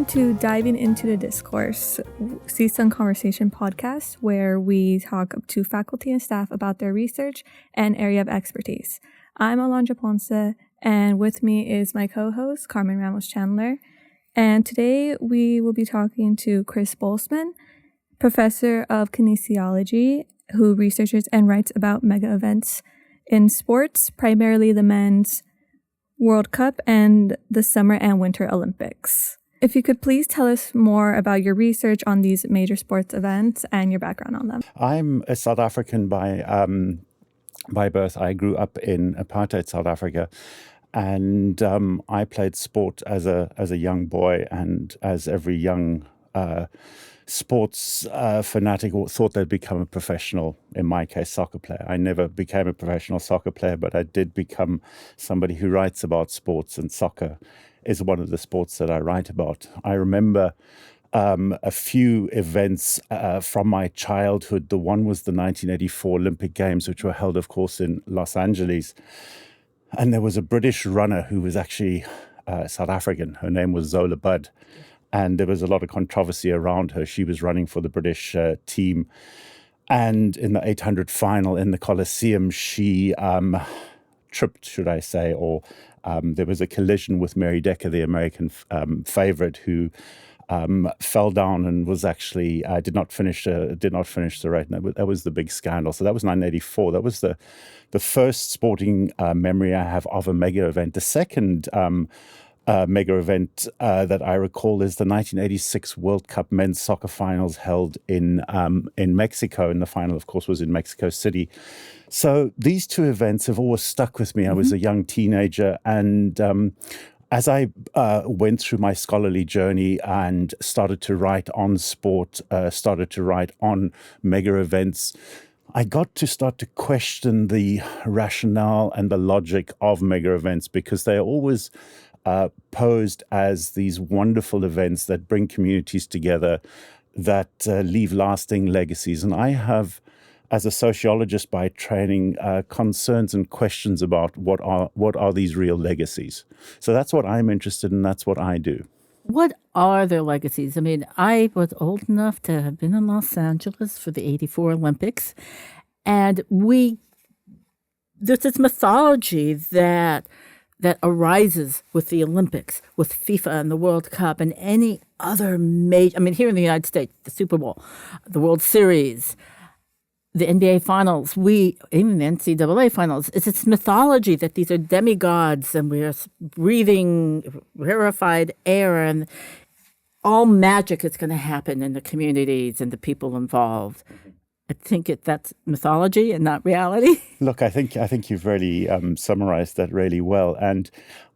Welcome to Diving into the Discourse, Season Conversation podcast, where we talk to faculty and staff about their research and area of expertise. I'm Alondra Ponce, and with me is my co-host, Carmen Ramos Chandler. And today we will be talking to Chris Bolsmann, professor of kinesiology, who researches and writes about mega events in sports, primarily the men's World Cup and the Summer and Winter Olympics. If you could please tell us more about your research on these major sports events and your background on them. I'm a South African by birth. I grew up in apartheid South Africa, and I played sport as a young boy, and as every young sports fanatic thought they'd become a professional, in my case, soccer player. I never became a professional soccer player, but I did become somebody who writes about sports, and soccer is one of the sports that I write about. I remember a few events from my childhood. The one was the 1984 Olympic Games, which were held, of course, in Los Angeles. And there was a British runner who was actually South African. Her name was Zola Budd. And there was a lot of controversy around her. She was running for the British team. And in the 800 final in the Coliseum, she tripped, should I say, or there was a collision with Mary Decker, the American favorite, who fell down and was actually did not finish the race. That was the big scandal. So that was 1984. That was the first sporting memory I have of a mega event. The second mega event that I recall is the 1986 World Cup men's soccer finals held in Mexico. And the final, of course, was in Mexico City. So these two events have always stuck with me. I was a young teenager, and as I went through my scholarly journey and started to write on sport, started to write on mega events, I got to start to question the rationale and the logic of mega events, because they're always posed as these wonderful events that bring communities together, that leave lasting legacies. And I have, as a sociologist by training, concerns and questions about what are these real legacies. So that's what I'm interested in. That's what I do. What are their legacies? I mean, I was old enough to have been in Los Angeles for the 84 Olympics. And there's this mythology that arises with the Olympics, with FIFA and the World Cup and any other major, I mean, here in the United States, the Super Bowl, the World Series, the NBA finals, even the NCAA finals. It's this mythology that these are demigods and we're breathing rarefied air and all magic is going to happen in the communities and the people involved. I think that's mythology and not reality. Look, I think you've really summarized that really well. And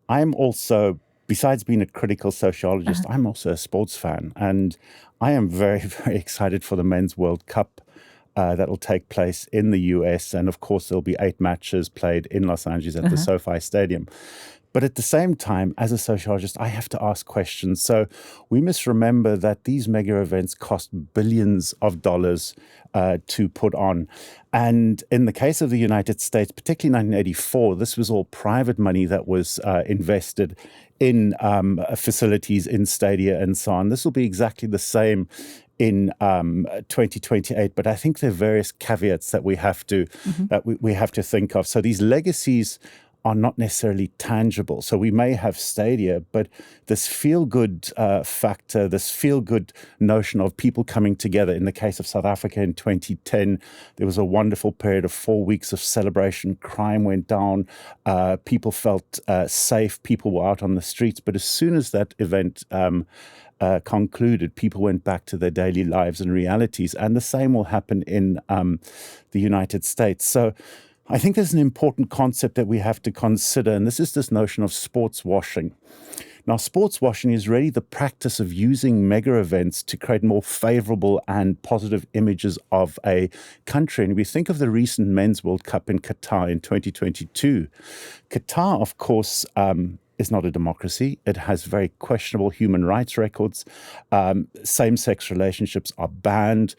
I'm also, besides being a critical sociologist, I'm also a sports fan. And I am very, very excited for the Men's World Cup that will take place in the US. And of course, there'll be 8 matches played in Los Angeles at the SoFi Stadium. But at the same time, as a sociologist, I have to ask questions. So we must remember that these mega events cost billions of dollars to put on. And in the case of the United States, particularly 1984, this was all private money that was invested in facilities, in stadia and so on. This will be exactly the same in 2028. But I think there are various caveats that we have to we have to think of. So these legacies are not necessarily tangible. So we may have stadia, but this feel-good factor, this feel-good notion of people coming together. In the case of South Africa in 2010, there was a wonderful period of 4 weeks of celebration. Crime went down. People felt safe. People were out on the streets. But as soon as that event concluded, people went back to their daily lives and realities. And the same will happen in the United States. So I think there's an important concept that we have to consider, and this is this notion of sports washing. Now, sports washing is really the practice of using mega events to create more favorable and positive images of a country. And we think of the recent Men's World Cup in Qatar in 2022. Qatar, of course, is not a democracy. It has very questionable human rights records. Same-sex relationships are banned.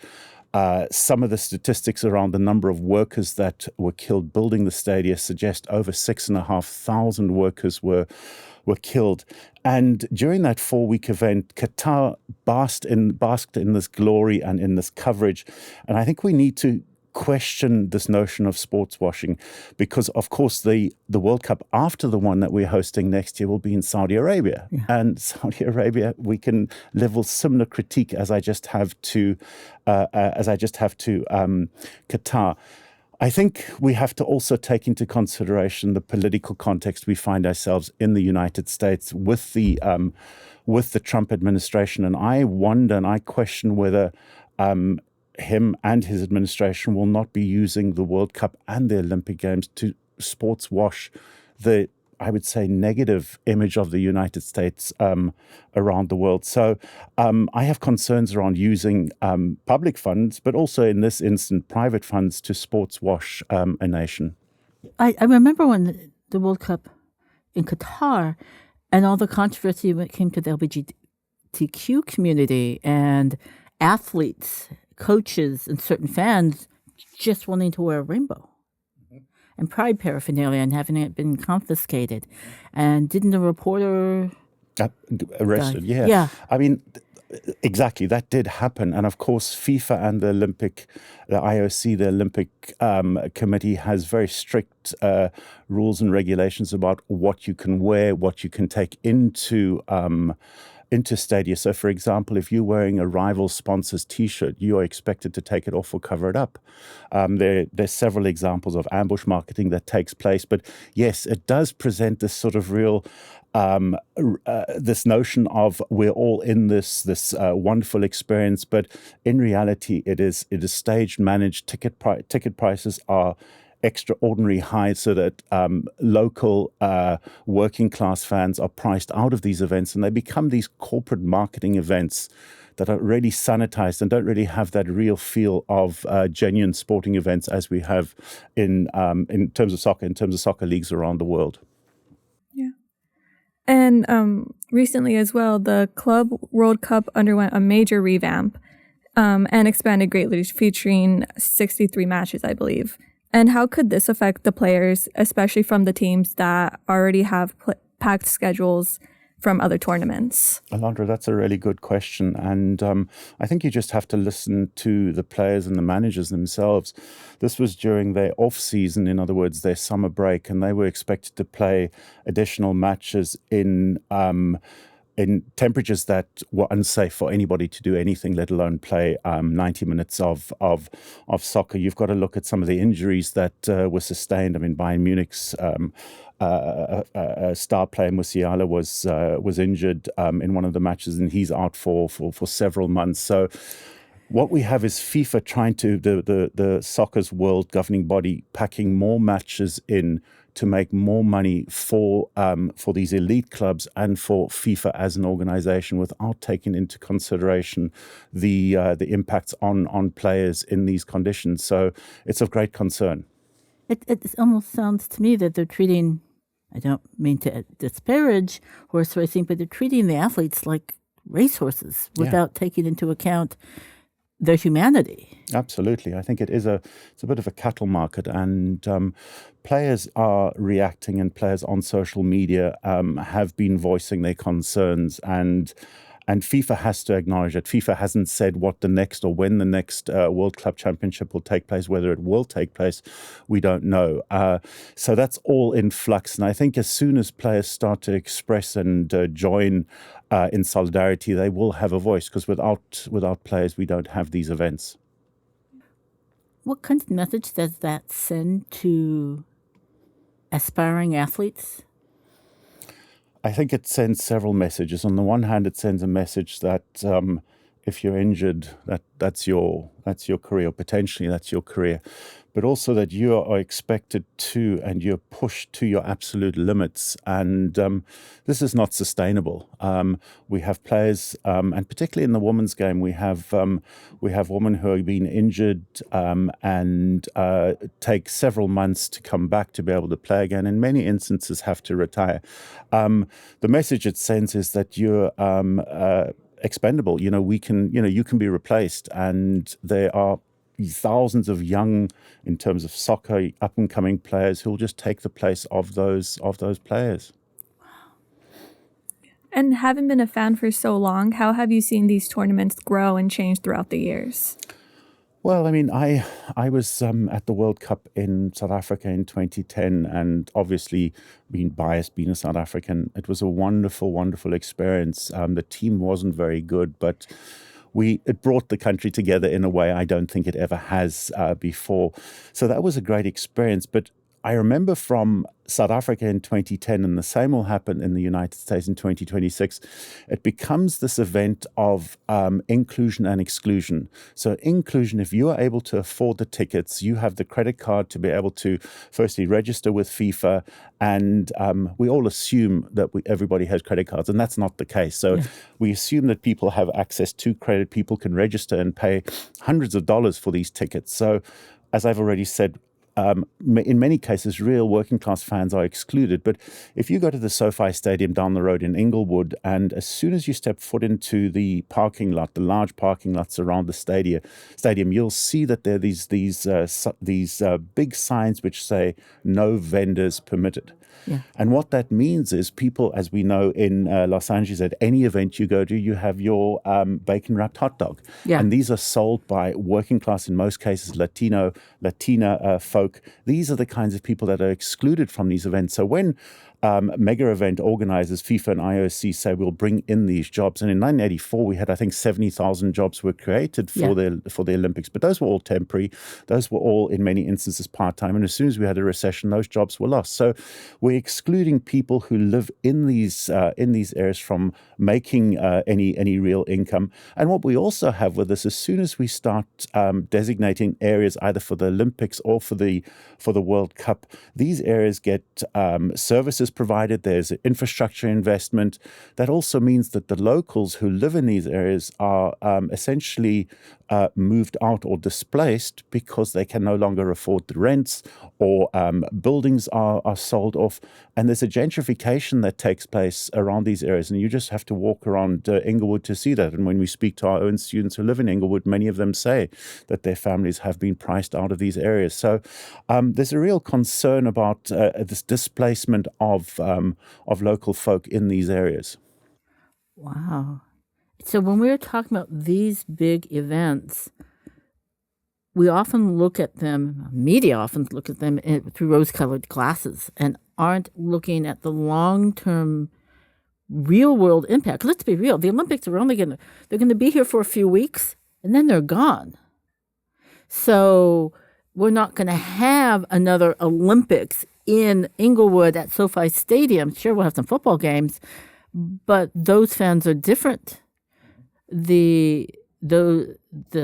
Some of the statistics around the number of workers that were killed building the stadia suggest over 6,500 workers were killed. And during that 4-week event, Qatar basked in this glory and in this coverage. And I think we need to question this notion of sports washing, because of course the World Cup after the one that we're hosting next year will be in Saudi Arabia. Yeah. And Saudi Arabia, we can level similar critique as I just have to Qatar. I think we have to also take into consideration the political context we find ourselves in the United States with the Trump administration, and I wonder and I question whether him and his administration will not be using the World Cup and the Olympic Games to sports wash the, I would say, negative image of the United States around the world. So I have concerns around using public funds, but also in this instance, private funds to sports wash a nation. I remember when the World Cup in Qatar and all the controversy when it came to the LGBTQ community and athletes, coaches, and certain fans just wanting to wear a rainbow. And pride paraphernalia and having it been confiscated. And didn't the reporter arrested? Die? Yeah. I mean, exactly, that did happen. And of course, FIFA and the IOC, the Olympic Committee, has very strict rules and regulations about what you can wear, what you can take into stadia. So, for example, if you're wearing a rival sponsor's T-shirt, you are expected to take it off or cover it up. There's several examples of ambush marketing that takes place. But yes, it does present this sort of real, this notion of we're all in this wonderful experience. But in reality, it is staged, managed. Ticket prices are extraordinary high, so that local working class fans are priced out of these events, and they become these corporate marketing events that are really sanitized and don't really have that real feel of genuine sporting events as we have in terms of soccer leagues around the world. Yeah. And recently as well, the Club World Cup underwent a major revamp and expanded greatly, featuring 63 matches, I believe. And how could this affect the players, especially from the teams that already have packed schedules from other tournaments? Alondra, that's a really good question. And I think you just have to listen to the players and the managers themselves. This was during their off-season, in other words, their summer break, and they were expected to play additional matches in temperatures that were unsafe for anybody to do anything, let alone play 90 minutes of soccer. You've got to look at some of the injuries that were sustained. I mean, Bayern Munich's star player Musiala was injured in one of the matches, and he's out for several months. So what we have is FIFA trying to, the soccer's world governing body, packing more matches in to make more money for these elite clubs and for FIFA as an organization, without taking into consideration the impacts on players in these conditions. So it's of great concern. It almost sounds to me that they're treating, I don't mean to disparage horse racing, but they're treating the athletes like racehorses without taking into account their humanity. Absolutely. I think it's a bit of a cattle market, and players are reacting, and players on social media have been voicing their concerns, and FIFA has to acknowledge it. FIFA hasn't said what the next or when the next World Club Championship will take place. Whether it will take place, we don't know. So that's all in flux. And I think as soon as players start to express and join in solidarity, they will have a voice, because without players, we don't have these events. What kind of message does that send to aspiring athletes? I think it sends several messages. On the one hand, it sends a message that if you're injured, that's your career, potentially that's your career, but also that you are expected to, and you're pushed to your absolute limits. And this is not sustainable. We have players, and particularly in the women's game, we have women who have been injured and take several months to come back to be able to play again. In many instances, have to retire. The message it sends is that you're expendable. You can be replaced, and there are thousands of young, in terms of soccer, up and coming players who will just take the place of those players. And having been a fan for so long, how have you seen these tournaments grow and change throughout the years? Well, I mean, I was at the World Cup in South Africa in 2010, and obviously being biased, being a South African, it was a wonderful, wonderful experience. The team wasn't very good, but it brought the country together in a way I don't think it ever has before. So that was a great experience. But I remember from South Africa in 2010, and the same will happen in the United States in 2026, it becomes this event of inclusion and exclusion. So inclusion, if you are able to afford the tickets, you have the credit card to be able to firstly register with FIFA, and we all assume that everybody has credit cards, and that's not the case. So we assume that people have access to credit, people can register and pay hundreds of dollars for these tickets. So as I've already said, in many cases, real working class fans are excluded. But if you go to the SoFi Stadium down the road in Inglewood, and as soon as you step foot into the parking lot, the large parking lots around the stadium, you'll see that there are these big signs which say "No vendors permitted." Yeah. And what that means is people, as we know in Los Angeles, at any event you go to, you have your bacon-wrapped hot dog. Yeah. And these are sold by working class, in most cases, Latina folk. These are the kinds of people that are excluded from these events. So when mega event organizers, FIFA and IOC, say we'll bring in these jobs. And in 1984, we had, I think, 70,000 jobs were created for the Olympics. But those were all temporary. Those were all, in many instances, part-time. And as soon as we had a recession, those jobs were lost. So we're excluding people who live in these areas from making any real income. And what we also have with this, as soon as we start designating areas either for the Olympics or for the World Cup, these areas get services provided. There's infrastructure investment. That also means that the locals who live in these areas are essentially moved out or displaced because they can no longer afford the rents, or buildings are sold off. And there's a gentrification that takes place around these areas. And you just have to walk around Inglewood to see that. And when we speak to our own students who live in Inglewood, many of them say that their families have been priced out of these areas. So there's a real concern about this displacement of local folk in these areas. Wow. So when we're talking about these big events, we often look at them, media often look at them through rose-colored glasses and aren't looking at the long-term real-world impact. Let's be real. The Olympics are they're going to be here for a few weeks, and then they're gone. So we're not going to have another Olympics in Inglewood at SoFi Stadium. Sure, we'll have some football games, but those fans are different. The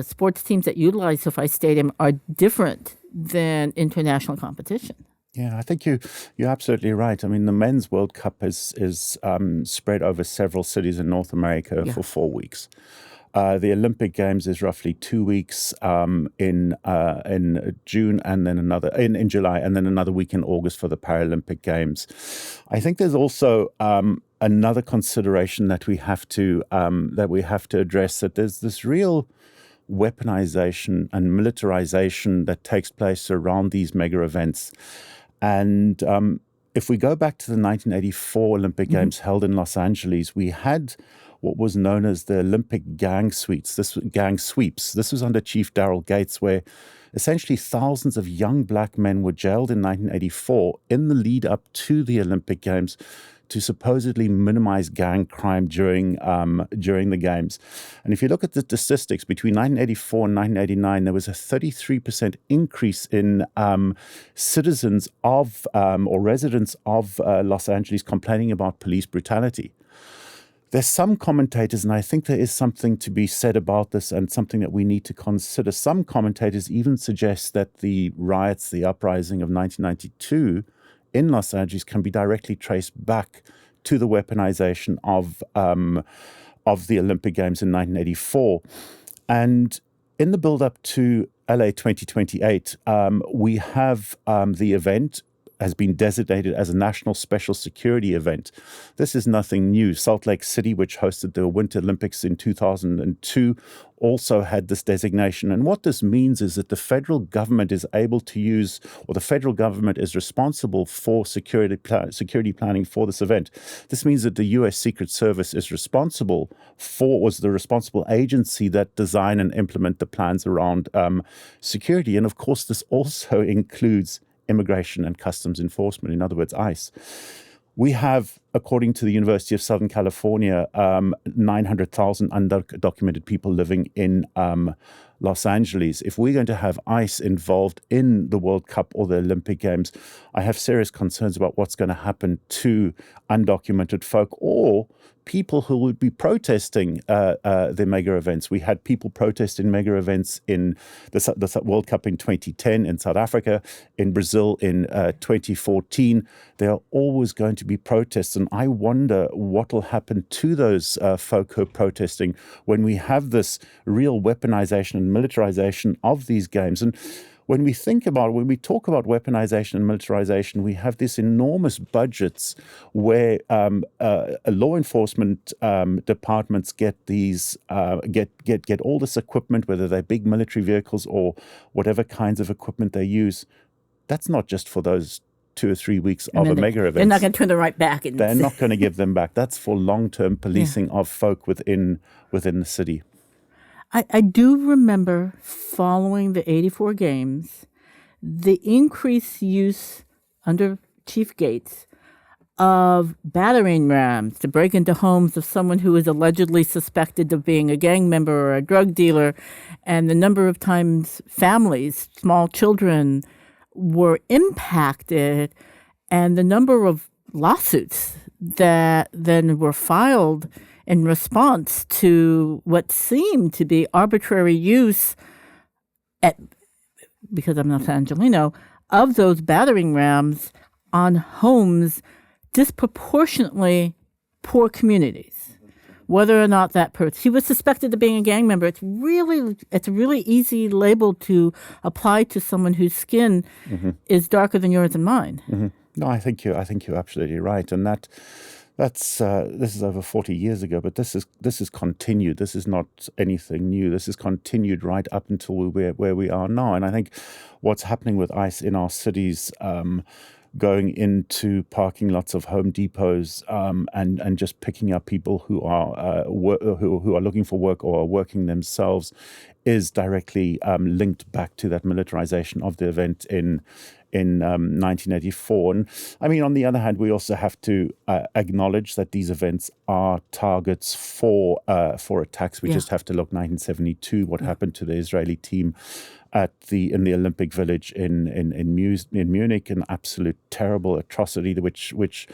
sports teams that utilize SoFi Stadium are different than international competition. Yeah, I think you're absolutely right. I mean, the Men's World Cup is spread over several cities in North America for 4 weeks. The Olympic Games is roughly 2 weeks in June, and then another in July, and then another week in August for the Paralympic Games. I think there's also another consideration that we have to address, that there's this real weaponization and militarization that takes place around these mega events. And if we go back to the 1984 Olympic Games held in Los Angeles, we had what was known as the Olympic gang sweeps. This was under Chief Daryl Gates, where essentially thousands of young black men were jailed in 1984 in the lead up to the Olympic Games to supposedly minimize gang crime during the Games. And if you look at the statistics, between 1984 and 1989, there was a 33% increase in citizens of or residents of Los Angeles complaining about police brutality. There's some commentators, and I think there is something to be said about this and something that we need to consider. Some commentators even suggest that the riots, the uprising of 1992 in Los Angeles can be directly traced back to the weaponization of the Olympic Games in 1984. And in the build-up to LA 2028, we have the event. has been designated as a national special security event. This is nothing new. Salt Lake City, which hosted the Winter Olympics in 2002, also had this designation. And what this means is that the federal government is able to use, or the federal government is responsible for security planning for this event. This means that the U.S. Secret Service is responsible for, was the responsible agency that design and implement the plans around security. And of course, this also includes Immigration and Customs Enforcement, in other words, ICE. We have, according to the University of Southern California, 900,000 undocumented people living in Los Angeles. If we're going to have ICE involved in the World Cup or the Olympic Games, I have serious concerns about what's going to happen to undocumented folk or people who would be protesting the mega events. We had people protesting mega events in the World Cup in 2010 in South Africa, in Brazil in 2014. There are always going to be protests, and I wonder what will happen to those folk who are protesting when we have this real weaponization and militarization of these games. And when we talk about weaponization and militarization, we have these enormous budgets where law enforcement departments get these get all this equipment, whether they're big military vehicles or whatever kinds of equipment they use. That's not just for those 2 or 3 weeks of a mega event. They're not going to turn them right back. They're not going to give them back. That's for long-term policing of folk within the city. I do remember following the 84 games, the increased use under Chief Gates of battering rams to break into homes of someone who is allegedly suspected of being a gang member or a drug dealer, and the number of times families, small children, were impacted, and the number of lawsuits that then were filed in response to what seemed to be arbitrary use, because I'm not Angelino, of those battering rams on homes disproportionately poor communities. Whether or not that person, he was suspected of being a gang member, it's a really easy label to apply to someone whose skin is darker than yours and mine. Mm-hmm. No, I think you're absolutely right, and this is over 40 years ago, but this is continued. This is not anything new. This is continued right up until where we are now. And I think what's happening with ICE in our cities, going into parking lots of Home Depots and just picking up people who are looking for work or are working themselves, is directly linked back to that militarization of the event in 1984. And I mean, on the other hand, we also have to acknowledge that these events are targets for attacks. We just have to look 1972, what happened to the Israeli team in the Olympic Village in Munich, an absolute terrible atrocity which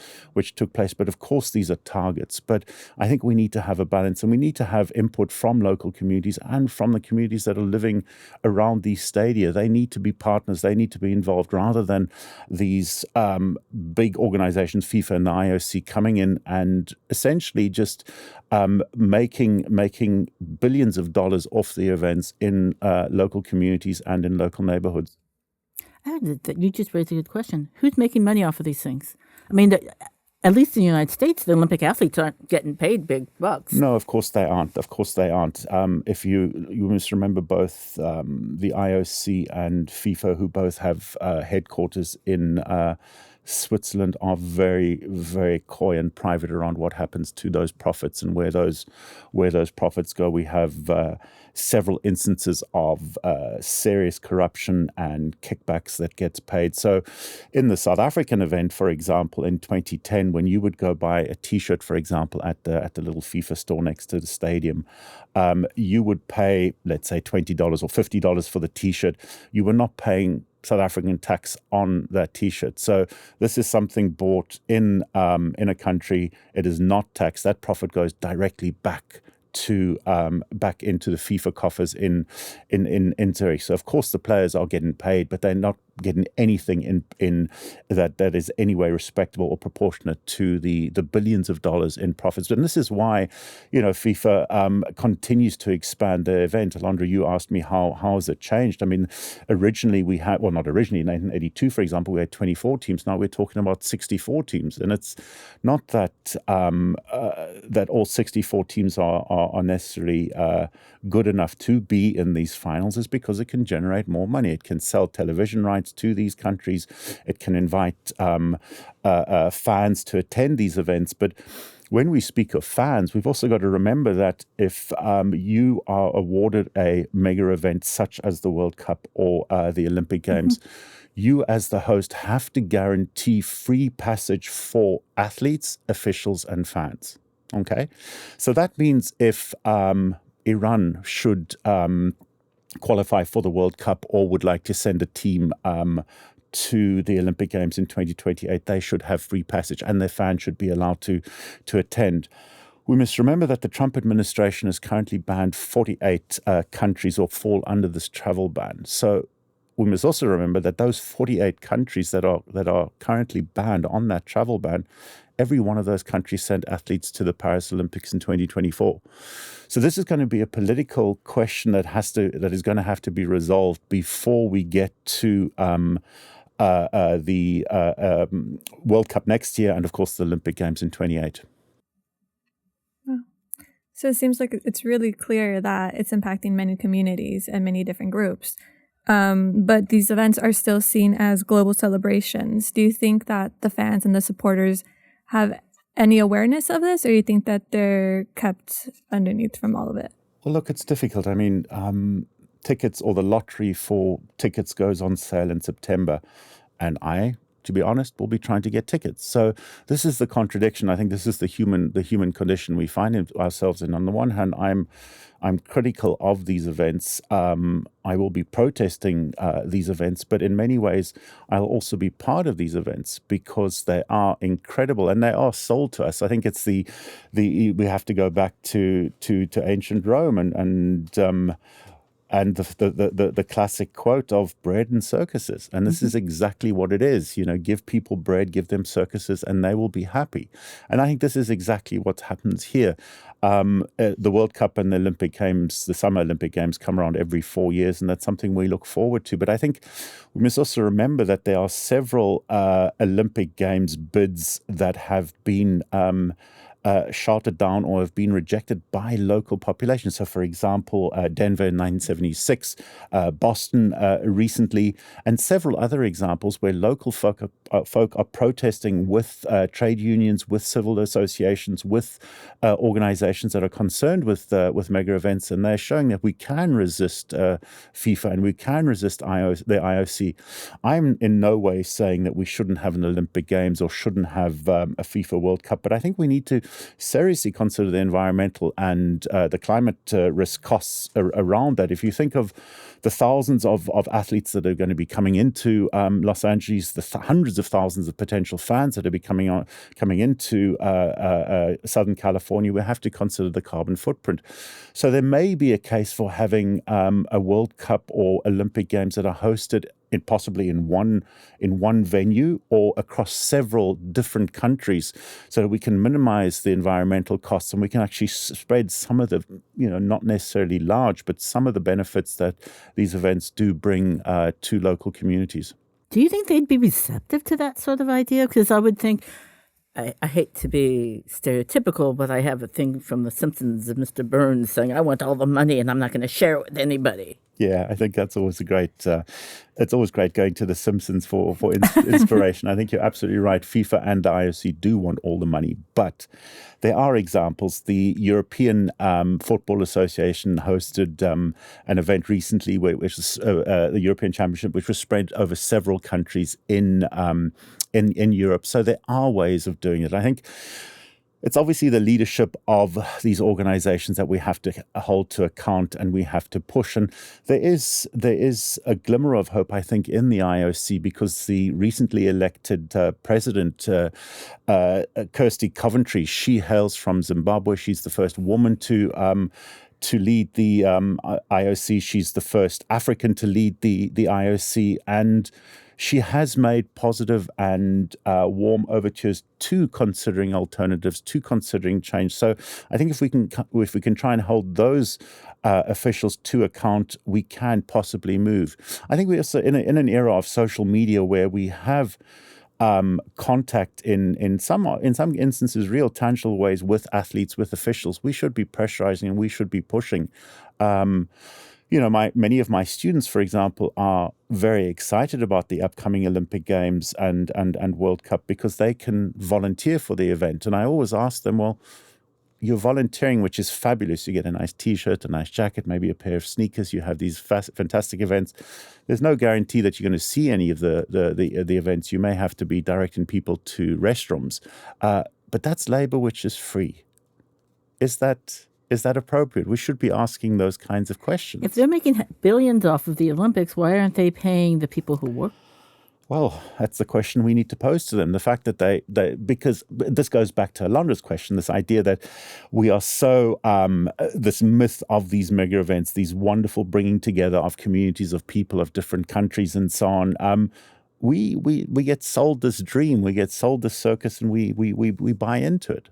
took place. But of course, these are targets. But I think we need to have a balance, and we need to have input from local communities and from the communities that are living around these stadia. They need to be partners. They need to be involved, rather than these big organizations, FIFA and the IOC, coming in and essentially just making billions of dollars off the events in local communities and in local neighborhoods. You just raised a good question. Who's making money off of these things? I mean, at least in the United States, the Olympic athletes aren't getting paid big bucks. No, of course they aren't. If you must remember, both the IOC and FIFA, who both have headquarters in Switzerland, are very, very coy and private around what happens to those profits and where those profits go. We have several instances of serious corruption and kickbacks that gets paid. So in the South African event, for example, in 2010, when you would go buy a T-shirt, for example, at the little FIFA store next to the stadium, you would pay, let's say, $20 or $50 for the T-shirt. You were not paying South African tax on that T-shirt. So this is something bought in a country. It is not taxed. That profit goes directly back into the FIFA coffers in Zurich. So of course the players are getting paid, but they're getting anything in that is anyway respectable or proportionate to the billions of dollars in profits. And this is why, FIFA continues to expand the event. Alondra, you asked me how has it changed? I mean, originally we had, well, not originally, in 1982, for example, we had 24 teams. Now we're talking about 64 teams, and it's not that that all 64 teams are necessarily good enough to be in these finals. Is because it can generate more money. It can sell television rights to these countries. It can invite fans to attend these events. But when we speak of fans, we've also got to remember that if you are awarded a mega event such as the World Cup or the Olympic Games, you as the host have to guarantee free passage for athletes, officials, and fans. Okay? So that means if Iran should qualify for the World Cup or would like to send a team to the Olympic Games in 2028, they should have free passage and their fans should be allowed to attend. We must remember that the Trump administration has currently banned 48 countries or fall under this travel ban. So we must also remember that those 48 countries that are currently banned on that travel ban, every one of those countries sent athletes to the Paris Olympics in 2024. So this is going to be a political question that is going to have to be resolved before we get to the World Cup next year and, of course, the Olympic Games in 28. So it seems like it's really clear that it's impacting many communities and many different groups. But these events are still seen as global celebrations. Do you think that the fans and the supporters have any awareness of this, or do you think that they're kept underneath from all of it? Well, look, it's difficult. I mean, tickets or the lottery for tickets goes on sale in September, and to be honest, will be trying to get tickets. So this is the contradiction. I think this is the human condition we find ourselves in. On the one hand, I'm critical of these events. I will be protesting these events, but in many ways, I'll also be part of these events because they are incredible and they are sold to us. I think it's we have to go back to ancient Rome and the classic quote of bread and circuses. And this is exactly what it is. Give people bread, give them circuses, and they will be happy. And I think this is exactly what happens here. The World Cup and the Olympic Games, the Summer Olympic Games, come around every 4 years, and that's something we look forward to. But I think we must also remember that there are several Olympic Games bids that have been shouted down or have been rejected by local populations. So, for example, Denver in 1976, Boston recently, and several other examples where local folk are protesting with trade unions, with civil associations, with organizations that are concerned with mega events, and they're showing that we can resist FIFA and we can resist the IOC. I'm in no way saying that we shouldn't have an Olympic Games or shouldn't have a FIFA World Cup, but I think we need to seriously consider the environmental and the climate risk costs around that. If you think of the thousands of athletes that are going to be coming into Los Angeles, the hundreds of thousands of potential fans that are coming into Southern California, we have to consider the carbon footprint. So there may be a case for having a World Cup or Olympic Games that are hosted possibly in one venue or across several different countries, so that we can minimize the environmental costs and we can actually spread some of the, not necessarily large, but some of the benefits that these events do bring to local communities. Do you think they'd be receptive to that sort of idea? Because I would think, I hate to be stereotypical, but I have a thing from The Simpsons of Mr. Burns saying, I want all the money and I'm not going to share it with anybody. Yeah, I think that's always it's always great going to The Simpsons for inspiration. I think you're absolutely right. FIFA and the IOC do want all the money, but there are examples. The European Football Association hosted an event recently, which was the European Championship, which was spread over several countries in Europe. So there are ways of doing it. I think it's obviously the leadership of these organizations that we have to hold to account and we have to push. And there is a glimmer of hope, I think, in the IOC, because the recently elected president, Kirsty Coventry, she hails from Zimbabwe. She's the first woman to lead the IOC. She's the first African to lead the IOC. And she has made positive and warm overtures to considering alternatives, to considering change. So I think if we can try and hold those officials to account, we can possibly move. I think we're also in an era of social media where we have contact in some instances, real tangible ways with athletes, with officials. We should be pressurizing and we should be pushing. Many of my students, for example, are very excited about the upcoming Olympic Games and World Cup because they can volunteer for the event. And I always ask them, well, you're volunteering, which is fabulous. You get a nice T-shirt, a nice jacket, maybe a pair of sneakers. You have these fantastic events. There's no guarantee that you're going to see any of the events. You may have to be directing people to restrooms. But that's labor which is free. Is that appropriate? We should be asking those kinds of questions. If they're making billions off of the Olympics, why aren't they paying the people who work? Well, that's the question we need to pose to them. The fact that they because this goes back to Alondra's question, this idea that we are so, this myth of these mega events, these wonderful bringing together of communities of people of different countries and so on. We get sold this dream, we get sold this circus, and we buy into it.